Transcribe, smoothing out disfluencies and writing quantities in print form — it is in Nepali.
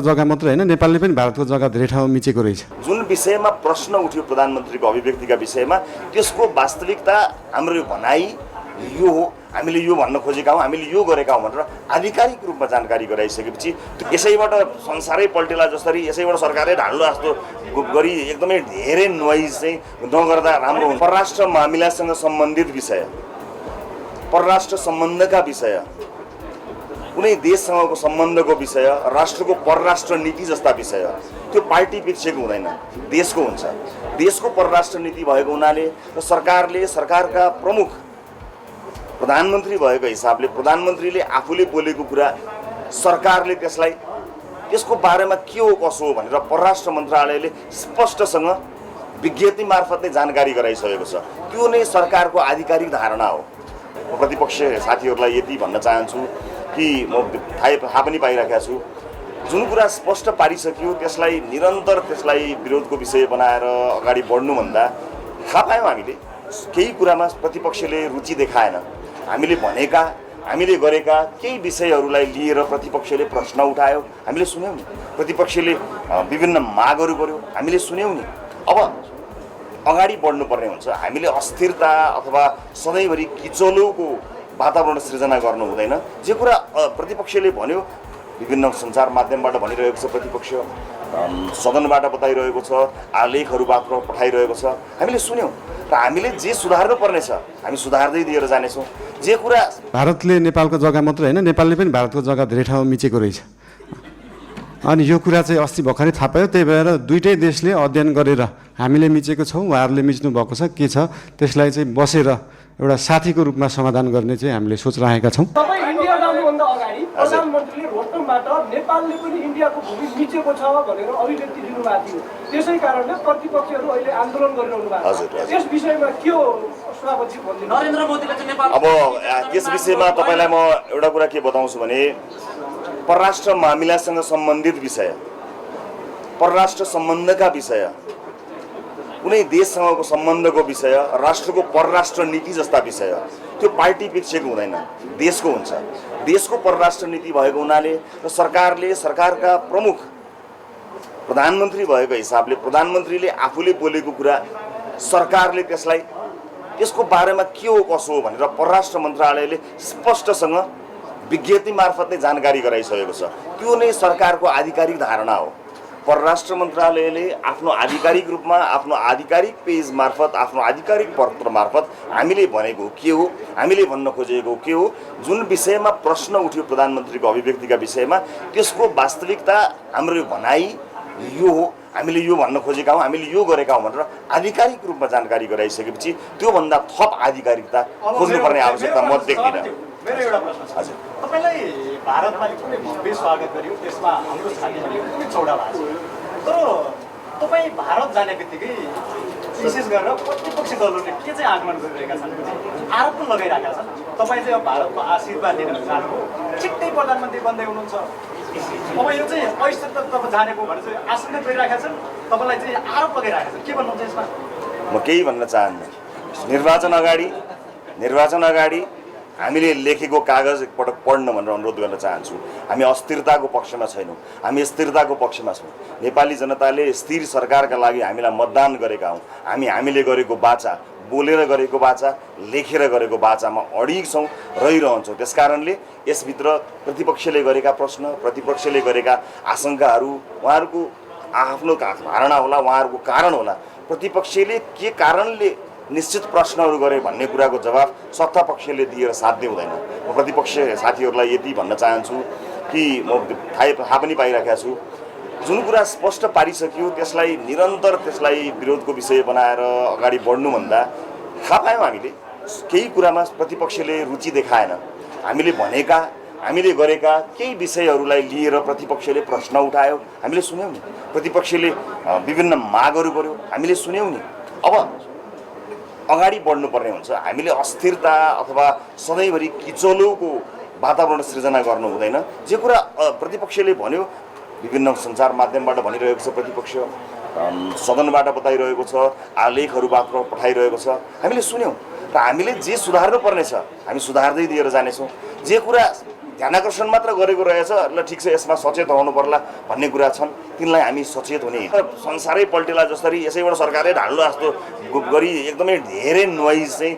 जग्गा मात्र हैन, नेपालले पनि भारतको जग्गा धेरै ठाउँ मिचेको रहेछ। जुन विषयमा प्रश्न उठ्यो प्रधानमन्त्रीको अभिव्यक्तिका विषयमा, त्यसको वास्तविकता हाम्रो भनाइ यो हो, हामीले यो भन्न खोजेका हौँ, हामीले यो गरेका हौँ भनेर आधिकारिक रूपमा जानकारी गराइसकेपछि यसैबाट संसारै पल्टेला जसरी यसैबाट सरकारले ढाल्नु जस्तो गरी एकदमै धेरै नोइज चाहिँ नगर्दा राम्रो हुन्छ। परराष्ट्र मामिलासँग सम्बन्धित विषय, परराष्ट्र सम्बन्धका विषय, कुनै देशसँगको सम्बन्धको विषय, राष्ट्रको परराष्ट्र नीति जस्ता विषय त्यो पार्टी पिछेको हुँदैन, देशको हुन्छ। देशको परराष्ट्र नीति भएको हुनाले र सरकारले, सरकारका प्रमुख प्रधानमन्त्री भएको हिसाबले प्रधानमन्त्रीले आफूले बोलेको कुरा सरकारले त्यसलाई त्यसको बारेमा के हो कसो हो भनेर परराष्ट्र मन्त्रालयले स्पष्टसँग विज्ञप्ति मार्फत नै जानकारी गराइसकेको छ। त्यो नै सरकारको आधिकारिक धारणा हो। म प्रतिपक्ष साथीहरूलाई यति भन्न चाहन्छु कि म थाहा पनि पाइराखेको छु, जुन कुरा स्पष्ट पारिसक्यो त्यसलाई निरन्तर त्यसलाई विरोधको विषय बनाएर अगाडि बढ्नुभन्दा थाहा पायौँ हामीले केही कुरामा प्रतिपक्षले रुचि देखाएन। हामीले भनेका, हामीले गरेका केही विषयहरूलाई लिएर प्रतिपक्षले प्रश्न उठायो, हामीले सुन्यौँ नि। प्रतिपक्षले विभिन्न मागहरू गर्यो, हामीले सुन्यौँ नि। अब अगाडि बढ्नुपर्ने हुन्छ। हामीले अस्थिरता अथवा सधैँभरि किचलोको वातावरण सृजना गर्नु हुँदैन। जे कुरा प्रतिपक्षले भन्यो, विभिन्न सञ्चार माध्यमबाट भनिरहेको छ, प्रतिपक्ष सदनबाट बताइरहेको छ, आलेखहरू मात्र पठाइरहेको छ, हामीले सुन्यौँ र हामीले जे सुधार्नु पर्ने छ हामी सुधार्दै दिएर जानेछौँ। जे कुरा भारतले नेपालको जग्गा मात्र हैन, नेपालले पनि भारतको जग्गा धेरै ठाउँ मिचेको रहेछ। अनि यो कुरा चाहिँ अस्ति भर्खरै थाहा पायो। त्यही भएर दुईटै देशले अध्ययन गरेर हामीले मिचेको छौँ, उहाँहरूले मिच्नु भएको छ, के छ त्यसलाई चाहिँ बसेर एउटा साथीको रूपमा समाधान गर्ने चाहिँ हामीले सोच राखेका छौँ। तपाईँ इन्डिया जानुभन्दा अगाडि प्रधानमन्त्रीले रोस्टमबाट नेपालले पनि इन्डियाको भूमि मिचेको छ भनेर अभिव्यक्ति दिनुभएको थियो। त्यसै कारणले प्रतिपक्षहरू अहिले आन्दोलन गरिरहनु भएको छ। त्यस विषयमा के हो सभापति भन्नु? नरेन्द्र मोदीले चाहिँ नेपाल अब त्यस विषयमा तपाईँलाई म एउटा कुरा के बताउँछु भने परराष्ट्र मामिलासँग सम्बन्धित विषय, परराष्ट्र सम्बन्धका विषय, कुनै देशसँगको सम्बन्धको विषय, राष्ट्रको परराष्ट्र नीति जस्ता विषय त्यो पार्टी पिछेको हुँदैन, देशको हुन्छ। देशको परराष्ट्र नीति भएको हुनाले र सरकारले, सरकारका प्रमुख प्रधानमन्त्री भएको हिसाबले प्रधानमन्त्रीले आफूले बोलेको कुरा सरकारले त्यसलाई त्यसको बारेमा के हो कसो हो भनेर परराष्ट्र मन्त्रालयले स्पष्टसँग विज्ञप्ति मार्फत नै जानकारी गराइसकेको छ। त्यो नै सरकारको आधिकारिक धारणा हो। परराष्ट्र मन्त्रालयले आफ्नो आधिकारिक रूपमा, आफ्नो आधिकारिक पेज मार्फत, आफ्नो आधिकारिक पत्र मार्फत हामीले भनेको के हो, हामीले भन्न खोजेको के हो, जुन विषयमा प्रश्न उठ्यो प्रधानमन्त्रीको अभिव्यक्तिका विषयमा, त्यसको वास्तविकता हाम्रो भनाइ यो हो, हामीले यो भन्न खोजेका हौँ, हामीले यो गरेका हौँ भनेर आधिकारिक रूपमा जानकारी गराइसकेपछि त्योभन्दा थप आधिकारिकता खोज्नुपर्ने आवश्यकता म देख्दिनँ। मेरो एउटा प्रश्न छ, हजुर, तपाईँलाई भारतमा कुनै भव्य स्वागत गर्यो, त्यसमा हाम्रो छातीहरूले कुनै चौडा भएको छ, तर तपाईँ भारत जाने बित्तिकै विशेष गरेर प्रतिपक्षी दलहरूले के चाहिँ आगमन गरिरहेका छन्, आरोप पनि लगाइरहेका छन्। तपाईँ चाहिँ अब भारतको आशीर्वाद लिन जानुभयो, छिट्टै प्रधानमन्त्री बन्दै हुनुहुन्छ। अब यो चाहिँ अस्थिर तपाईँ जानेको भने चाहिँ आशंका गरिरहेका छन्, तपाईँलाई चाहिँ आरोप लगाइरहेका छन्, के भन्नुहुन्छ यसमा? म केही भन्न चाहन्न। निर्वाचन अगाडि हामीले लेखेको कागज एकपटक पढ्न भनेर अनुरोध गर्न चाहन्छु। हामी अस्थिरताको पक्षमा छैनौँ, हामी स्थिरताको पक्षमा छौँ। नेपाली जनताले स्थिर सरकारका लागि हामीलाई मतदान गरेका हौँ। हामीले गरेको बाचा, बोलेर गरेको बाचा, लेखेर गरेको बाचामा अडिग छौँ, रहिरहन्छौँ। त्यसकारणले यसभित्र प्रतिपक्षले गरेका प्रश्न, प्रतिपक्षले गरेका आशंकाहरू उहाँहरूको आफ्नो धारणा होला, उहाँहरूको कारण होला। प्रतिपक्षले के कारणले निश्चित प्रश्नहरू गरे भन्ने कुराको जवाब सत्तापक्षले दिएर साध्य हुँदैन। म प्रतिपक्ष साथीहरूलाई यति भन्न चाहन्छु कि म थाहा पनि पाइराखेको छु, जुन कुरा स्पष्ट पारिसक्यो त्यसलाई निरन्तर त्यसलाई विरोधको विषय बनाएर अगाडि बढ्नुभन्दा थाहा पायौँ हामीले केही कुरामा प्रतिपक्षले रुचि देखाएन। हामीले भनेका, हामीले गरेका केही विषयहरूलाई लिएर प्रतिपक्षले प्रश्न उठायो, हामीले सुन्यौँ नि। प्रतिपक्षले विभिन्न मागहरू गर्यो, हामीले सुन्यौँ नि। अब अगाडि बढ्नुपर्ने हुन्छ। हामीले अस्थिरता अथवा सधैँभरि किचलोको वातावरण सृजना गर्नु हुँदैन। जे कुरा प्रतिपक्षले भन्यो, विभिन्न सञ्चार माध्यमबाट भनिरहेको छ, प्रतिपक्ष सदनबाट बताइरहेको छ, आलेखहरू मात्र पठाइरहेको छ, हामीले सुन्यौँ र हामीले जे सुधार्नु पर्ने छ हामी सुधार्दै दिएर जानेछौँ। जे कुरा ध्यानाकर्षण मात्र गरेको रहेछ ल ठिक छ यसमा सचेत हुनु पर्ला भन्ने कुरा छन् तिनलाई हामी सचेत हुने संसारै पल्टेला जसरी यसैबाट सरकारले ढाल्नु जस्तो गरी एकदमै धेरै नोइज चाहिँ